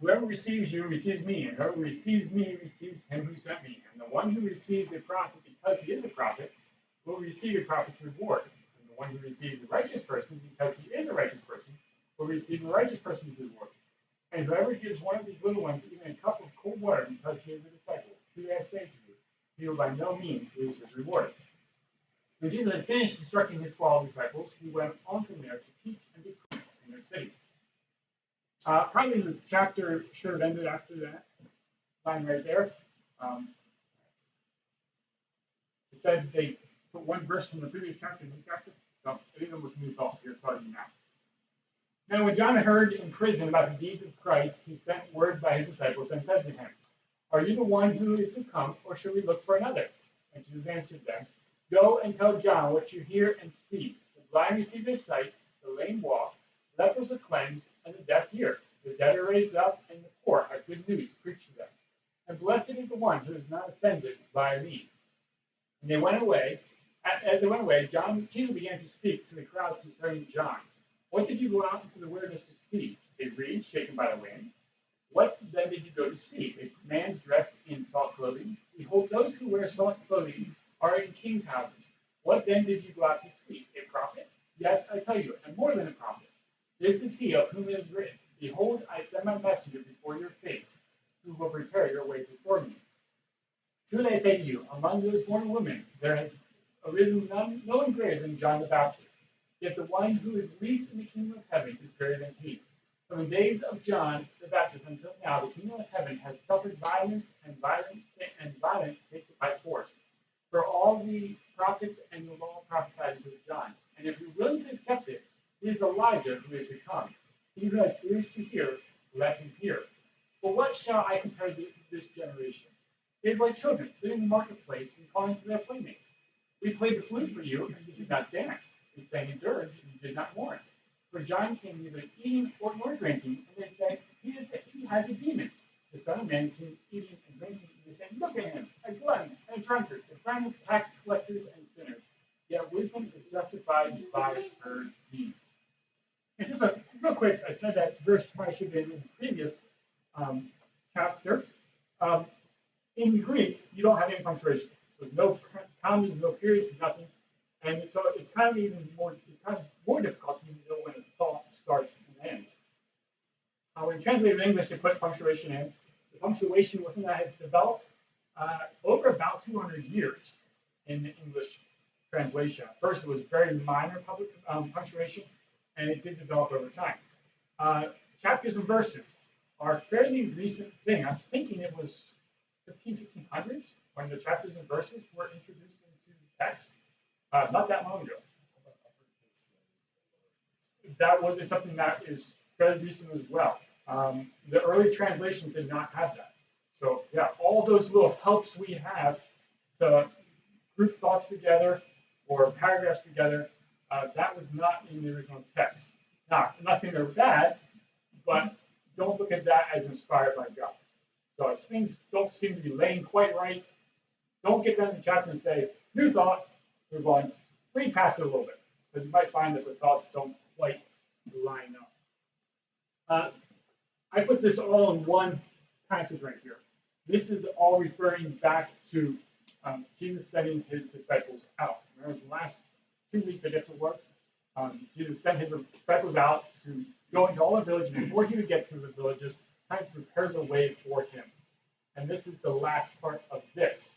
Whoever receives you receives me, and whoever receives me receives him who sent me. And the one who receives a prophet because he is a prophet will receive a prophet's reward. And the one who receives a righteous person because he is a righteous person will receive a righteous person's reward. And whoever gives one of these little ones even a cup of cold water because he is a disciple, truly I say to you, he will by no means lose his reward. When Jesus had finished instructing his 12 disciples, he went on from there to teach and to preach in their cities. Probably the chapter should have ended after that line right there. It said they put one verse from the previous chapter in the chapter, so I think it was moved off here starting now. Now, when John heard in prison about the deeds of Christ, he sent word by his disciples and said to him, "Are you the one who is to come, or should we look for another?" And Jesus answered them, "Go and tell John what you hear and see. The blind receive their sight, the lame walk, lepers are cleansed, and the deaf hear. The dead are raised up, and the poor have good news preached to them. And blessed is the one who is not offended by me." And they went away. As they went away, Jesus began to speak to the crowds concerning John. "What did you go out into the wilderness to see? A reed shaken by the wind? What then did you go to see? A man dressed in soft clothing? Behold, those who wear soft clothing are in kings' houses. What then did you go out to see? A prophet? Yes, I tell you, and more than a prophet. This is he of whom it is written, Behold, I send my messenger before your face, who will prepare your way before me. Truly I say to you, among those born of women, there has arisen no one greater than John the Baptist. Yet the one who is least in the kingdom of heaven is greater than he. From the days of John the Baptist until now, the kingdom of heaven has suffered violence, and violence takes it by force. For all the prophets and the law prophesied until John. And if you're willing to accept it, he is Elijah who is to come. He who has ears to hear, let him hear. But what shall I compare this generation? It is like children sitting in the marketplace and calling to their playmates. We played the flute for you, and you did not dance. We sang a dirge, and you did not mourn. For John came neither eating nor drinking, and they said, he has a demon. The Son of Man came eating and drinking, and they said, Look at him, a glutton and a drunkard, a friend of tax collectors and sinners. Yet wisdom is justified by her deeds. And just real quick, I said that verse probably should have been in the previous chapter. In Greek, you don't have any punctuation. So there's no commas, no periods, nothing. And so it's kind of more difficult to know when a thought starts and ends. When you translate it in English, they put punctuation in. The punctuation was something that has developed over about 200 years in the English translation. At first, it was very minor punctuation, and it did develop over time. Chapters and verses are a fairly recent thing. I'm thinking it was 1600s when the chapters and verses were introduced into the text. Not that long ago. That was something that is fairly recent as well. The early translations did not have that. So yeah, all those little helps we have to group thoughts together or paragraphs together, that was not in the original text. Now, I'm not saying they're bad, but don't look at that as inspired by God. So as things don't seem to be laying quite right, don't get down to the chapter and say, new thought, move on. Read past it a little bit, because you might find that the thoughts don't quite line up. I put this all in one passage right here. This is all referring back to Jesus sending his disciples out. Remember the last 2 weeks, I guess it was, Jesus sent his disciples out to go into all the villages. Before he would get to the villages, trying to prepare the way for him. And this is the last part of this.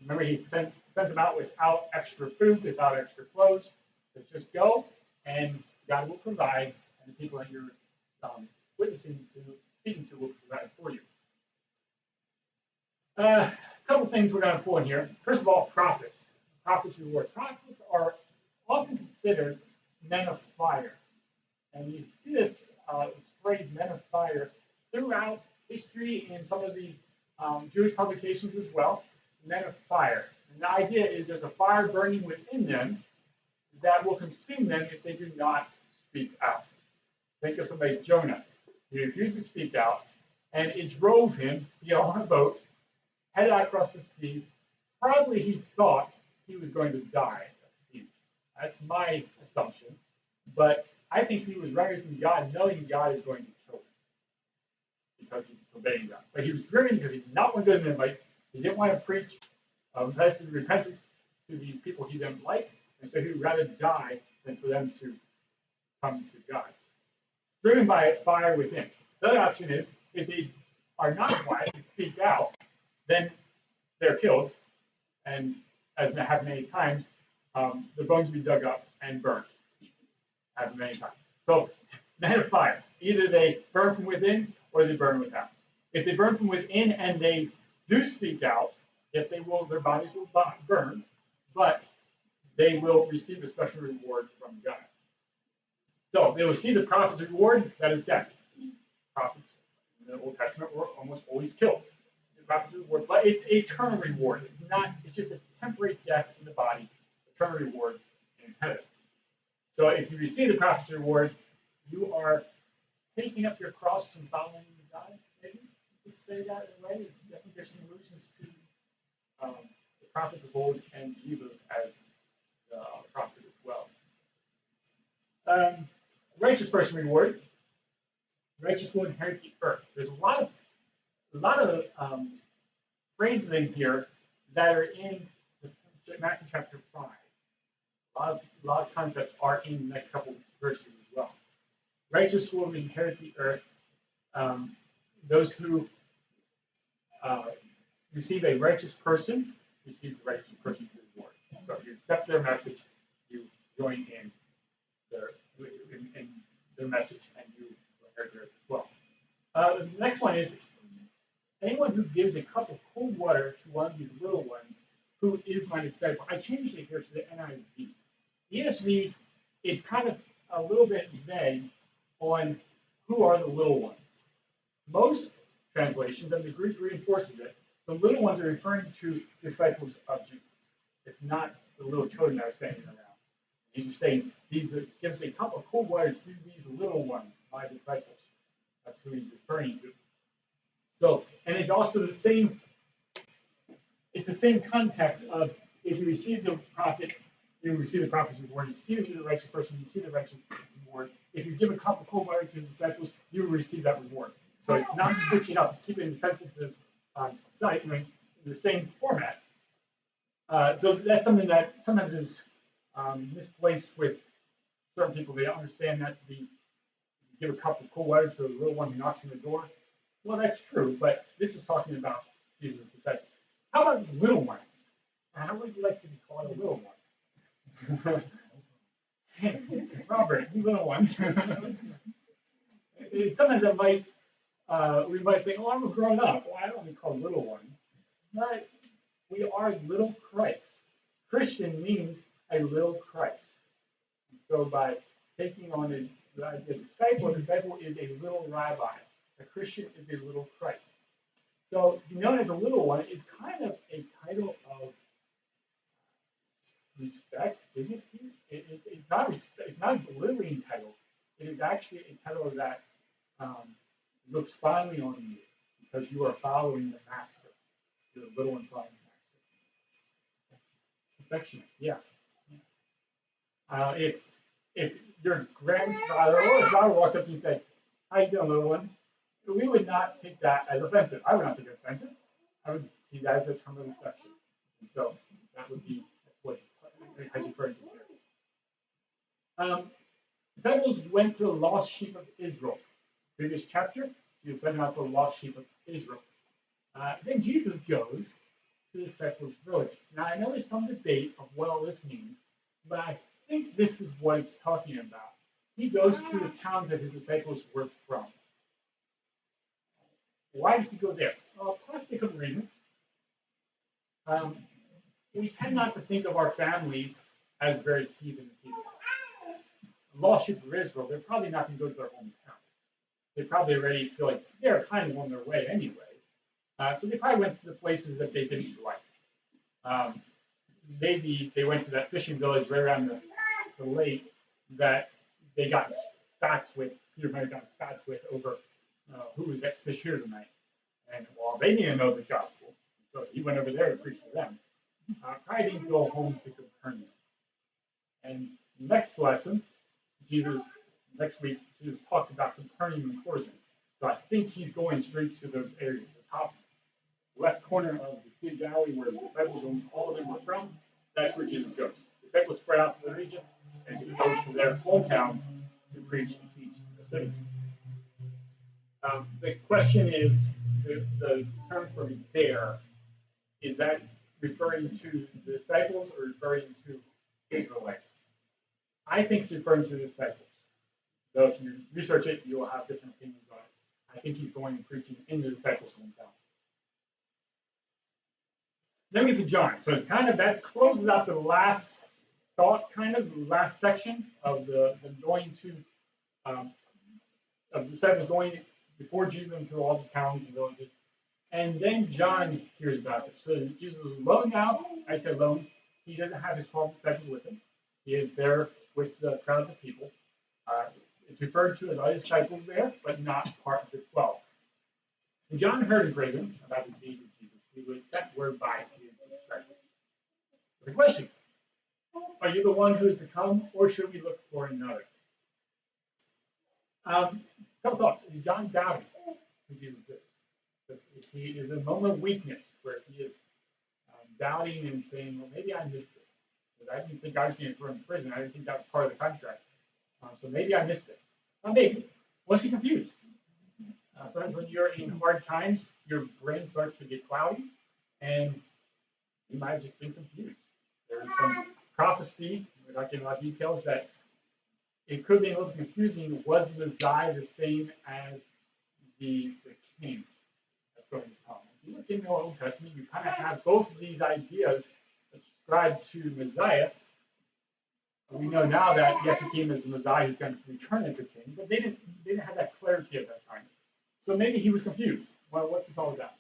Remember, he sends them out without extra food, without extra clothes. So just go, and God will provide, and the people that you're witnessing to, speaking to, will provide for you. A couple things we're going to pull in here. First of all, prophets. Prophets of the Lord. Prophets are often considered men of fire. And you see this phrase, men of fire, throughout history in some of the Jewish publications as well. Men of fire. And the idea is there's a fire burning within them that will consume them if they do not speak out. Think of somebody, Jonah. He refused to speak out, and it drove him to get on a boat, head out across the sea. Probably he thought he was going to die at sea. That's my assumption. But I think he was running from God, knowing God is going to kill him. because he's disobeying God. But he was driven because he did not want to go to the Ninevites. He didn't want to preach message of repentance to these people he didn't like, and so he would rather die than for them to come to God. Driven by fire within. The other option is, if they are not quiet and speak out, then they're killed, and as happened many times, the bones will be dug up and burned. Happened many times. So, men of fire. Either they burn from within or they burn without. If they burn from within and they do speak out, yes, they will. Their bodies will burn, but they will receive a special reward from God. So they will see the prophet's reward, that is death. Prophets in the Old Testament were almost always killed. The prophet's reward, but it's an eternal reward. It's just a temporary death in the body, eternal reward in heaven. So if you receive the prophet's reward, you are taking up your cross and following God. Maybe you could say that in a way. I think there's some allusions to the prophets of old and Jesus as the prophet as well. Righteous person reward. Righteous will inherit the earth. There's a lot of phrases in here that are in Matthew chapter 5. A lot of concepts are in the next couple of verses as well. Righteous will inherit the earth. Those who receive a righteous person receive the righteous person's reward. So if you accept their message, you join in their message, and you inherit the earth as well. The next one is anyone who gives a cup of cold water to one of these little ones who is my disciple. I changed it here to the NIV. The ESV, it's kind of a little bit vague on who are the little ones. Most translations, and the Greek reinforces it, the little ones are referring to disciples of Jesus. It's not the little children that are standing around. He's just saying, gives a cup of cold water to these little ones, my disciples. That's who he's referring to. So, and it's also the same context of if you receive the prophet, you receive the prophet's reward. You receive the righteous person, you receive the righteous reward. If you give a cup of cold water to his disciples, you will receive that reward. So it's not switching up, it's keeping the sentences in the same format. So that's something that sometimes is misplaced with certain people. They don't understand that to be give a cup of cold water to the little one who knocks on the door. Well, that's true, but this is talking about Jesus' disciples. How about these little ones? How would you like to be called a little one? Robert, you little one. Sometimes it might we might think, oh, I'm a grown up. Well, I don't want to be called little one. But we are little Christ. Christian means a little Christ. And so by taking on the idea of disciple is a little rabbi. A Christian is a little Christ. So to be known as a little one is kind of a title of respect, dignity. It's not a belittling title. It is actually a title that looks fondly on you because you are following the master. You're a little one following the master. Affectionate, yeah. If your grandfather or his daughter walked up to you and said, "How you doing, little one?" we would not take that as offensive. I would not take it offensive. I would see that as a term of affection. And so that's what it's referring to here. Disciples went to the lost sheep of Israel. Previous chapter, Jesus sent out to the lost sheep of Israel. Then Jesus goes to the disciples' villages. Now, I know there's some debate of what all this means, but I think this is what it's talking about. He goes to the towns that his disciples were from. Why did he go there? Well, possibly a couple reasons. We tend not to think of our families as very heathen people. The lost sheep of Israel, they're probably not going to go to their hometown. They probably already feel like they're kind of on their way anyway. So they probably went to the places that they didn't like. Maybe they went to that fishing village right around the lake that they got spats with. Peter might have gotten spats with over who would get fish here tonight. And well, they didn't know the gospel. So he went over there to preach to them. Probably didn't go home to Capernaum. And next lesson, next week, Jesus talks about Capernaum and Chorazin. So I think he's going straight to those areas. The top left corner of the Sea of Galilee, where the disciples, all of them were from, that's where Jesus goes. The disciples spread out to the region and to go to their hometowns to preach and teach the cities. The question is, the term for there, is that referring to the disciples or referring to Israelites? I think it's referring to the disciples. Though if you research it, you will have different opinions on it. I think he's going and preaching in the disciples' hometowns. Then we get to John. So that closes out the last thought, the last section of the going to of the disciples going before Jesus into all the towns and villages. And then John hears about this. So Jesus is alone now. I said alone. He doesn't have his 12 disciples with him. He is there with the crowds of people. It's referred to as other disciples there, but not part of the 12. And John heard in prison about the deeds of Jesus. He was sent word by his disciples. The question, are you the one who is to come, or should we look for another? A couple thoughts. Is John doubting who Jesus is? He is a moment of weakness where he is doubting and saying, well, maybe I missed it. Because I didn't think I was being thrown in prison. I didn't think that was part of the contract. So maybe I missed it. Well, maybe. Was he confused? Sometimes when you're in hard times, your brain starts to get cloudy, and you might have just been confused. There is some prophecy, without getting a lot of details, that it could be a little confusing. Was the Messiah the same as the king that's going to come? If you look in the Old Testament, you kind of have both of these ideas ascribed to Messiah. We know now that, yes, he came as the Messiah who's going to return as the king, but they didn't have that clarity at that time. So maybe he was confused. Well, what's this all about?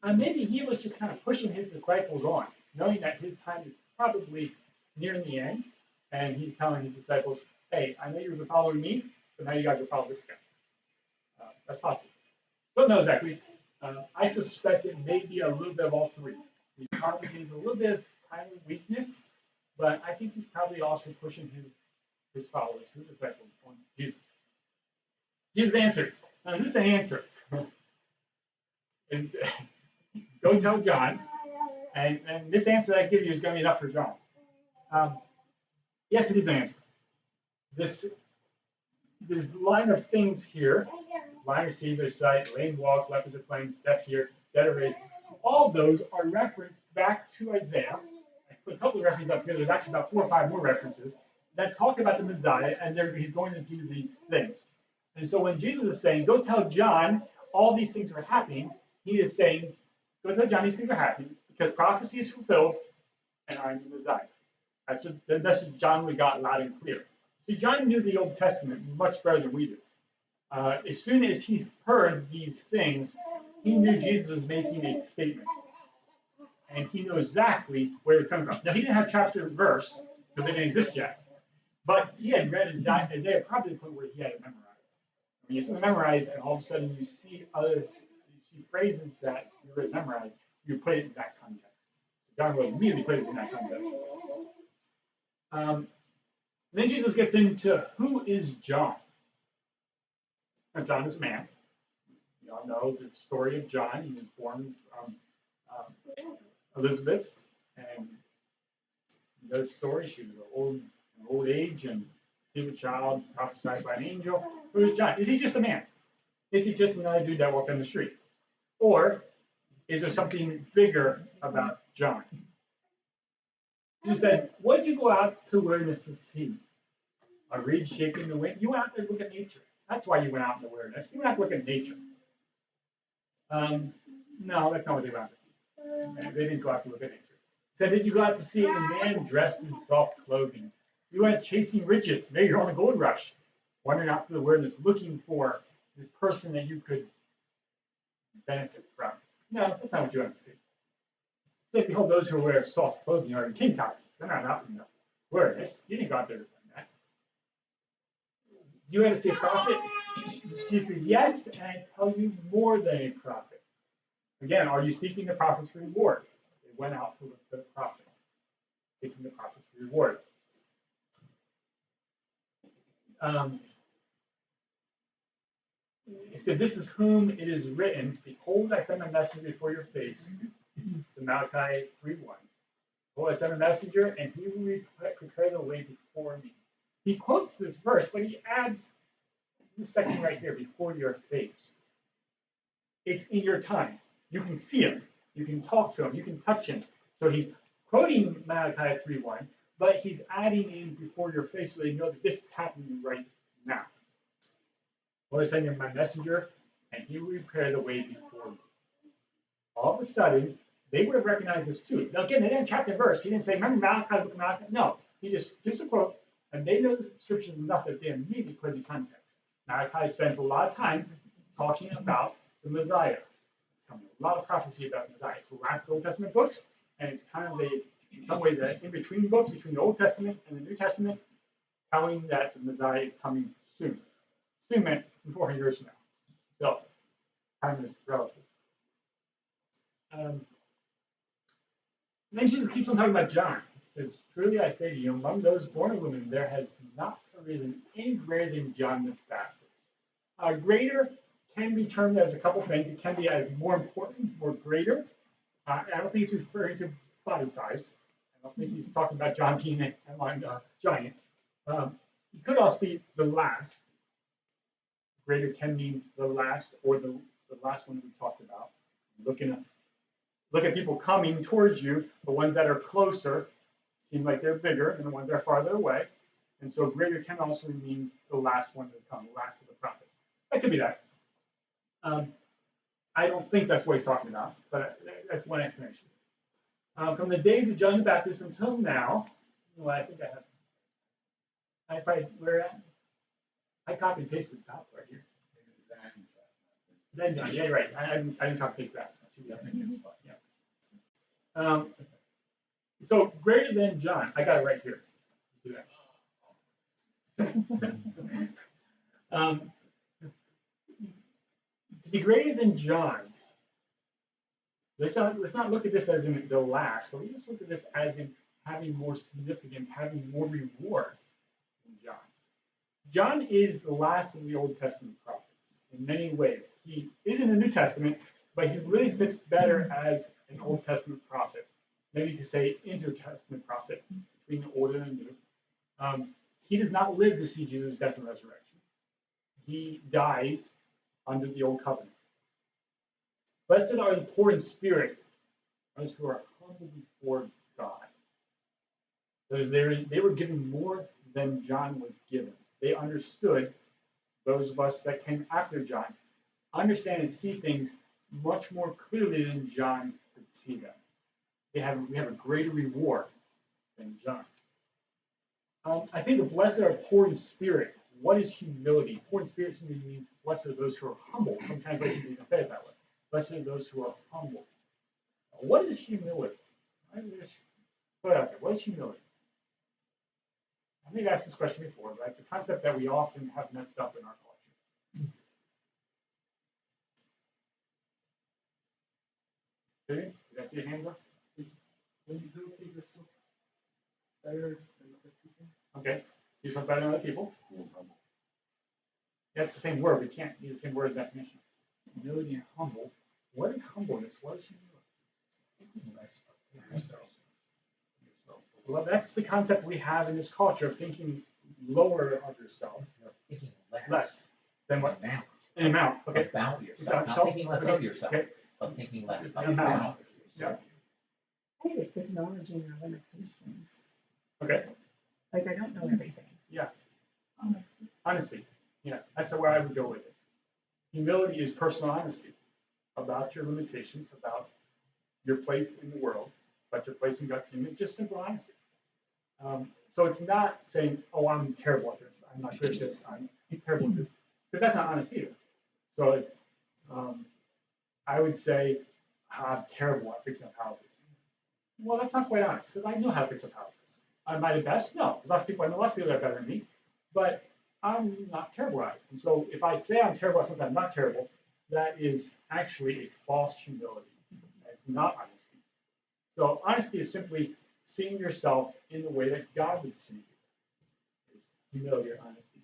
And maybe he was just kind of pushing his disciples on, knowing that his time is probably nearing the end, and he's telling his disciples, hey, I know you were following me, but now you guys will follow this guy. That's possible. Don't know exactly. I suspect it may be a little bit of all three. He probably has a little bit of tiny weakness, but I think he's probably also pushing his followers, his disciples, on Jesus. Jesus answered. Now, is this an answer? Go tell John, and this answer I give you is going to be enough for John. Yes, it is an answer. This line of things here, blind receive their sight, lame walk, lepers are cleansed, deaf hear, dead are raised. All of those are referenced back to Isaiah. I put a couple of references up here. There's actually about 4 or 5 more references that talk about the Messiah, and he's going to do these things. And so when Jesus is saying, go tell John all these things are happening, he is saying, go tell John these things are happening because prophecy is fulfilled and I'm the Messiah. That's what John we got loud and clear. See, John knew the Old Testament much better than we do. As soon as he heard these things, he knew Jesus was making a statement. And he knew exactly where it was coming from. Now, he didn't have chapter and verse because they didn't exist yet. But he had read Isaiah probably to the point where he had it memorized. When you see it memorized, and all of a sudden you see phrases that you already memorized, you put it in that context. John will immediately put it in that context. Then Jesus gets into who is John. Now, John is a man. You all know the story of John. He was born from Elizabeth, and the story, she was an old age and conceived a child prophesied by an angel. Who is John? Is he just a man? Is he just another dude that walked down the street? Or is there something bigger about John? He said, what did you go out to the wilderness to see? A reed shaking the wind? You went out there to look at nature. That's why you went out in the wilderness. You went out to look at nature. No, that's not what they went out to see. They didn't go out to look at nature. He said, did you go out to see a man dressed in soft clothing? You went chasing riches. Maybe you're on a gold rush. Wandering out to the wilderness, looking for this person that you could benefit from. No, that's not what you went to see. He said, behold, those who wear soft clothing are in king's houses. They're not out in the wilderness. You didn't go out there to find that. You had to see a prophet? He said, yes, and I tell you more than a prophet. Again, are you seeking the prophet's reward? They went out to look for the prophet, seeking the prophet's reward. It said, "This is whom it is written, Behold, I send my messenger before your face." It's Malachi 3:1. "Behold, I send a messenger, and he will prepare the way before me." He quotes this verse, but he adds this section right here, "before your face." It's in your time. You can see him. You can talk to him. You can touch him. So he's quoting Malachi 3:1, but he's adding in "before your face" so they know that this is happening right now. "Well, I send you my messenger, and he will prepare the way before me." All of a sudden, they would have recognized this too. Now, again, they didn't chapter and verse. He didn't say, "Remember Malachi, book of Malachi." No, he just gives a quote, and they know the scriptures enough that they immediately put it in context. Malachi spends a lot of time talking about the Messiah. It's coming a lot of prophecy about the Messiah. It's the last Old Testament books, and it's kind of in some ways, an in-between book between the Old Testament and the New Testament, telling that the Messiah is coming soon. Soon meant 400 years from now. So, time is relative. Then Jesus keeps on talking about John. He says, "Truly I say to you, among those born of women, there has not arisen any greater than John the Baptist." Greater can be termed as a couple things. It can be as more important, more greater. I don't think he's referring to body size. I don't think he's talking about John being a giant. He could also be the last. Greater can mean the last, or the last one we talked about. Look at people coming towards you. The ones that are closer seem like they're bigger than the ones that are farther away. And so greater can also mean the last one to come, the last of the prophets. That could be that. I don't think that's what he's talking about, but that's one explanation. From the days of John the Baptist until now, well, I think I probably, where at? I copy and pasted the top right here. Then John, yeah, you're right. I didn't copy paste that. Yeah. So greater than John, I got it right here. See that? To be greater than John, let's not look at this as in the last, but we just look at this as in having more significance, having more reward than John. John is the last of the Old Testament prophets in many ways. He is in the New Testament, but he really fits better as an Old Testament prophet. Maybe you could say intertestament prophet between the Old and the New. He does not live to see Jesus' death and resurrection. He dies under the Old Covenant. Blessed are the poor in spirit, those who are humble before God. Because they were given more than John was given. They understood, those of us that came after John, understand and see things much more clearly than John could see them. We have a greater reward than John. I think the blessed are poor in spirit. What is humility? Poor in spirit simply means blessed are those who are humble. Some translations even say it that way. Blessed are those who are humble. What is humility? I just put it out there. What is humility? I think I've asked this question before, but it's a concept that we often have messed up in our culture. Did I see a hand up? When you do think yourself better than other people. Okay. See yourself better than other people. That's the same word. We can't use the same word as definition. Humility and humble. What is humbleness? What is humility? Well, that's the concept we have in this culture of thinking lower of yourself. Thinking less than what? Amount. An amount. Okay. About yourself. Not thinking less of yourself, but thinking less of yourself. Yeah. I think it's acknowledging our limitations. Okay. Like, I don't know everything. Yeah. Honesty. Yeah, that's where I would go with it. Humility is personal honesty about your limitations, about your place in the world, about your place in God's kingdom. It's just simple honesty. So it's not saying, "Oh, I'm terrible at this. I'm not good at this. I'm terrible at this," because that's not honest either. So if, I would say, "I'm terrible at fixing up houses." Well, that's not quite honest, because I know how to fix up houses. Am I the best? No. There's lots of people, I know lots of people that are better than me, but I'm not terrible at it. And so if I say I'm terrible at something I'm not terrible, that is actually a false humility. It's not honesty. So honesty is simply seeing yourself in the way that God would see you. It's humility or honesty.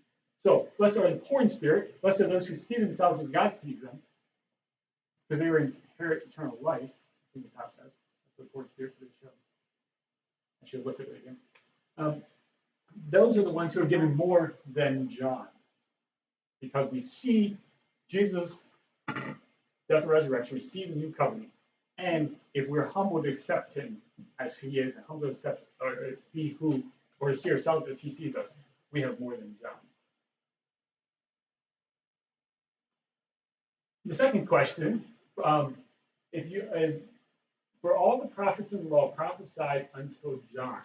So, blessed are the poor in spirit, blessed are those who see themselves as God sees them, because they will inherit eternal life. I think that's how it says. That's the poor in spirit for the show. I should have looked at it again. Those are the ones who are given more than John, because we see Jesus' death and resurrection, we see the new covenant, and if we're humble to accept him as he is, and humble to accept or to see ourselves as he sees us, we have more than John. The second question, if you for all the prophets in the law prophesied until John,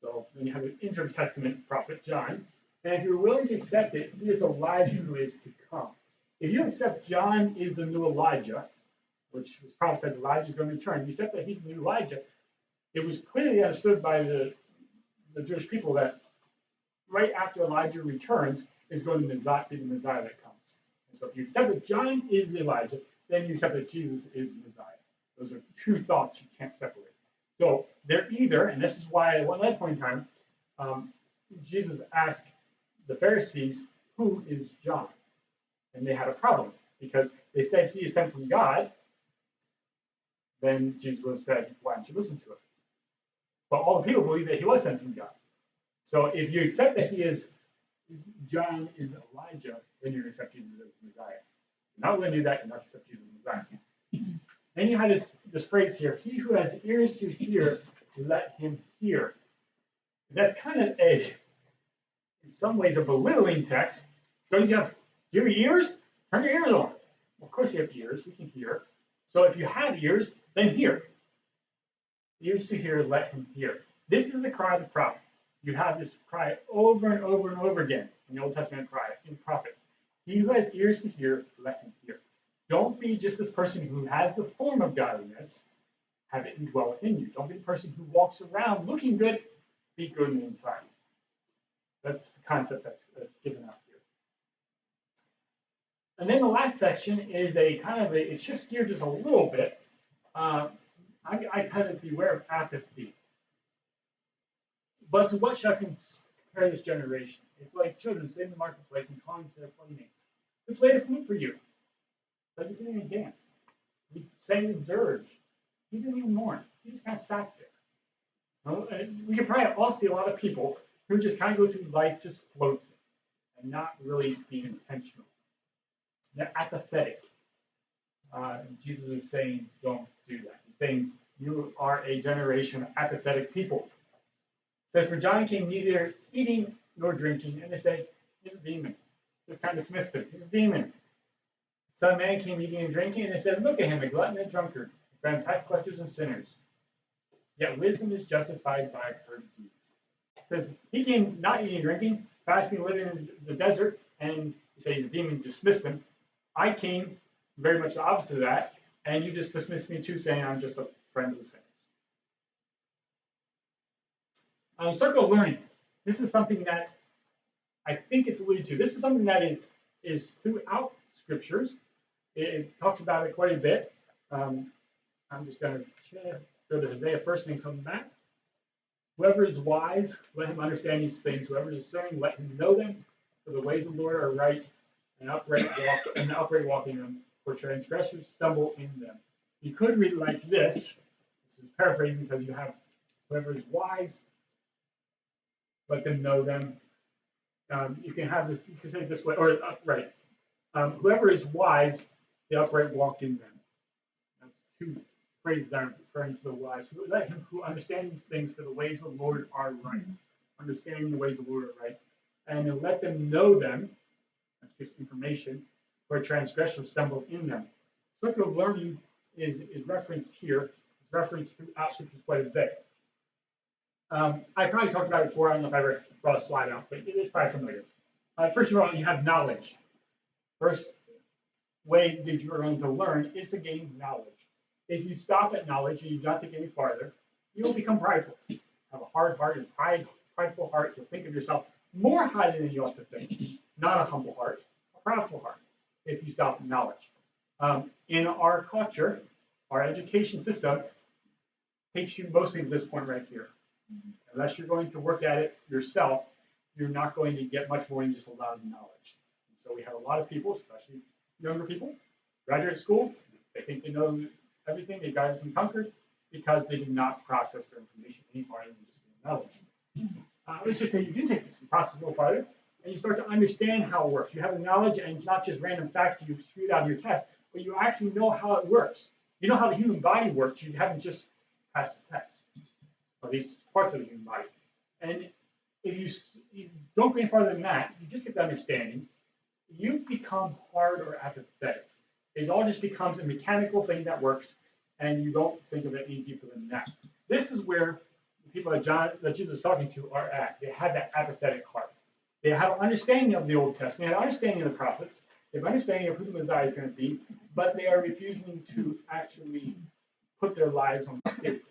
so then you have an intertestament prophet John, and if you're willing to accept it, he is Elijah who is to come. If you accept John is the new Elijah, which was prophesied Elijah is going to return, you accept that he's the new Elijah, it was clearly understood by the Jewish people that right after Elijah returns is going to be the Messiah that comes. And so if you accept that John is the Elijah, then you accept that Jesus is Messiah. Those are two thoughts you can't separate. So they're either, and this is why at one point in time, Jesus asked the Pharisees, who is John? And they had a problem because they said he is sent from God. Then Jesus would have said, why don't you listen to it? But all the people believe that he was sent from God. So if you accept that John is Elijah, then you're going to accept Jesus as the Messiah. If you're not going to do that, you're not going to accept Jesus as the Messiah. Then you have this phrase here, he who has ears to hear, let him hear. That's kind of in some ways, a belittling text. Don't you have ears? Turn your ears on. Well, of course you have ears, we can hear. So if you have ears, then hear. Ears to hear, let him hear. This is the cry of the prophets. You have this cry over and over and over again in the Old Testament cry in prophets. He who has ears to hear, let him hear. Don't be just this person who has the form of godliness, have it indwell within you. Don't be the person who walks around looking good, be good on the inside. That's the concept that's given out here. And then the last section is it's just geared just a little bit. I kind of beware of apathy. But to what shall I compare this generation? It's like children sitting in the marketplace and calling to their playmates. Who played a flute for you? But he didn't even dance. He sang his dirge. He didn't even mourn. He just kind of sat there. We could probably all see a lot of people who just kind of go through life just floating and not really being intentional. They're apathetic. Jesus is saying, don't do that. He's saying, you are a generation of apathetic people. It says, for John came neither eating nor drinking, and they said, he's a demon. Just kind of dismissed him. He's a demon. Son of Man came eating and drinking, and they said, look at him, a glutton and a drunkard, a friend of tax collectors and sinners. Yet wisdom is justified by her deeds. It says, he came not eating and drinking, fasting, living in the desert, and you say he's a demon, dismissed him. I came very much the opposite of that, and you just dismissed me too, saying I'm just a friend of the sinners. Circle of learning. This is something that I think it's alluded to. This is something that is throughout scriptures. It talks about it quite a bit. I'm just going to go to Hosea first and then come back. Whoever is wise, let him understand these things. Whoever is discerning, let him know them. For the ways of the Lord are right, and the upright walk in them. For transgressors stumble in them. You could read it like this. This is paraphrasing because you have whoever is wise, let them know them. You can have this. You can say it this way, or upright. Whoever is wise, the upright walk in them. That's two phrases that are referring to the wise. Let him who understands these things, for the ways of the Lord are right. Understanding the ways of the Lord are right, and let them know them. That's just information. For transgressors stumble in them. Circle of learning is referenced here. It's referenced throughout scripture quite a bit. I probably talked about it before. I don't know if I ever brought a slide out, but it is probably familiar. First of all, you have knowledge. First way that you are going to learn is to gain knowledge. If you stop at knowledge and you don't think any farther, you will become prideful. Have a hard heart and prideful heart. You'll think of yourself more highly than you ought to think. Not a humble heart, a prideful heart. If you stop at knowledge. In our culture, our education system takes you mostly to this point right here. Unless you're going to work at it yourself, you're not going to get much more than just a lot of knowledge. And so we have a lot of people, especially younger people, graduate school, they think they know everything, they've got everything conquered because they did not process their information any farther than just knowledge. Let's just say you do take this and process a little farther, and you start to understand how it works. You have the knowledge, and it's not just random facts you spewed out of your test, but you actually know how it works. You know how the human body works. You haven't just passed the test, or at least parts of the human body. And if you don't go any farther than that, you just get the understanding, you become hard or apathetic. It all just becomes a mechanical thing that works, and you don't think of it any deeper than that. This is where the people that Jesus is talking to are at. They have that apathetic heart. They have an understanding of the Old Testament, they have an understanding of the prophets, they have an understanding of who the Messiah is going to be, but they are refusing to actually put their lives on stake,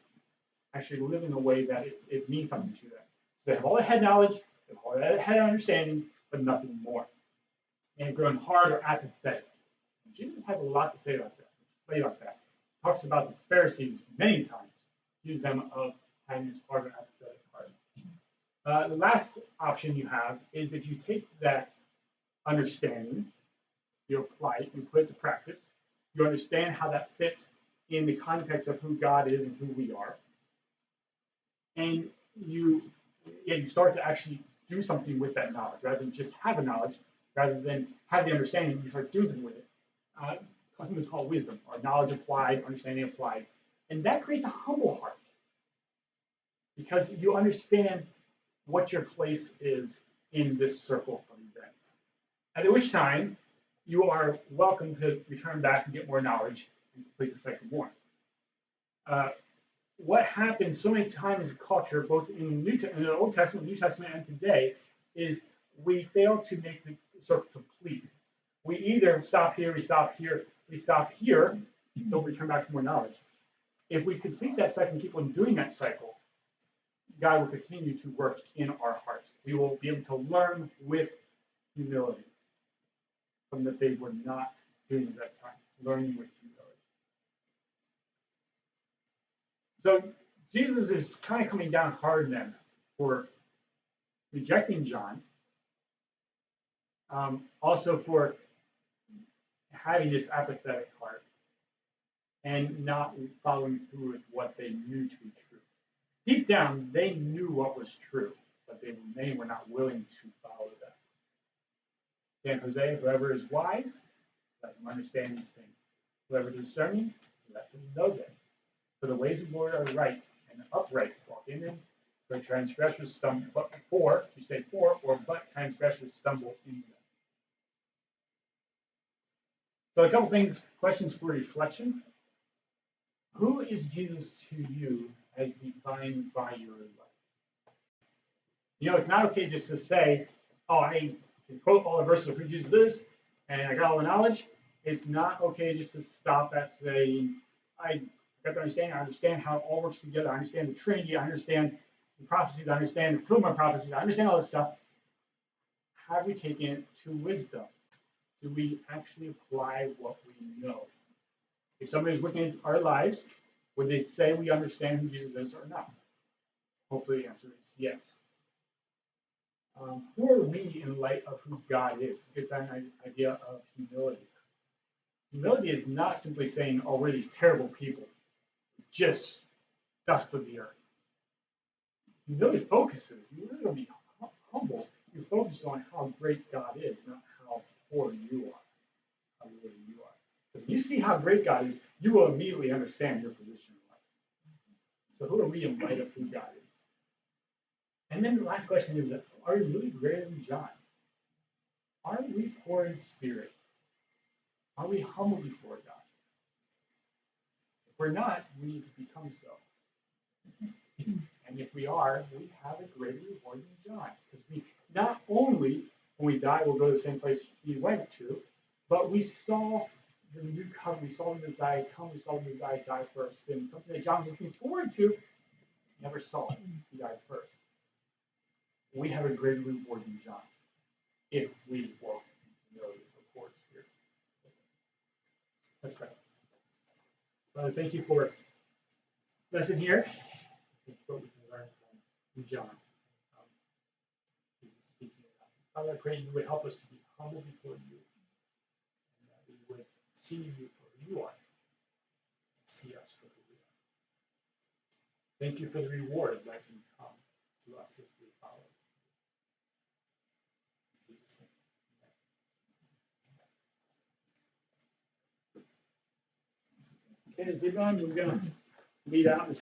actually live in a way that it means something to them. So they have all the head knowledge, they have all the head understanding, but nothing more. And have grown hard or apathetic. And Jesus has a lot to say about that. He talks about the Pharisees many times, use them of having this hard or apathetic heart. The last option you have is if you take that understanding, you apply it, you put it to practice, you understand how that fits in the context of who God is and who we are, and you start to actually do something with that knowledge, rather than just have the knowledge, rather than have the understanding, you start doing something with it. Something that's called wisdom, or knowledge applied, understanding applied. And that creates a humble heart, because you understand what your place is in this circle of events. At which time, you are welcome to return back and get more knowledge and complete the cycle more. What happens so many times in culture, both in the Old Testament, New Testament, and today, is we fail to make the circle complete. We either stop here, we stop here, we stop here, don't return back for more knowledge. If we complete that cycle and keep on doing that cycle, God will continue to work in our hearts. We will be able to learn with humility, something that they were not doing at that time, learning with humility. So Jesus is kind of coming down hard then for rejecting John, also for having this apathetic heart and not following through with what they knew to be true. Deep down, they knew what was true, but they were not willing to follow that. Dan Jose, whoever is wise, let him understand these things. Whoever is discerning, let him know them. For the ways of the Lord are right, and upright walk in them. But transgressors stumble, but transgressors stumble in them. So a couple things, questions for reflection. Who is Jesus to you as defined by your life? You know, it's not okay just to say, oh, I can quote all the verses of who Jesus is, and I got all the knowledge. It's not okay just to stop at saying, I got the understanding, I understand how it all works together, I understand the Trinity, I understand the prophecies, I understand the fulfillment of prophecies, I understand all this stuff. Have we taken it to wisdom? Do we actually apply what we know? If somebody's looking at our lives, would they say we understand who Jesus is or not? Hopefully the answer is yes. Who are we in light of who God is? It's an idea of humility. Humility is not simply saying, oh, we're these terrible people, just dust of the earth. Humility focuses, you really don't be humble, you focus on how great God is, not how poor you are, how little you are. Because when you see how great God is, you will immediately understand your position in life. So who are we in light of who God is? And then the last question is, are we really greater than John? Are we poor in spirit? Are we humble before God? If we're not, we need to become so. And if we are, we have a greater reward than John. Because we not only, when we die, we'll go to the same place he went to, but we saw the new covenant, we saw the Messiah come, we saw the Messiah die for our sins. Something that John was looking forward to, never saw it. He died first. We have a greater reward than John if we walk in humility of the poor spirit. Let's pray. Father, thank you for the lesson here. Thank you for what we can learn from John. Jesus Father, I pray you would help us to be humble before you, and that we would see you for who you are, and see us for who we are. Thank you for the reward that can come to us if we follow. In Jesus' name. Okay, Devon, we're going to lead out this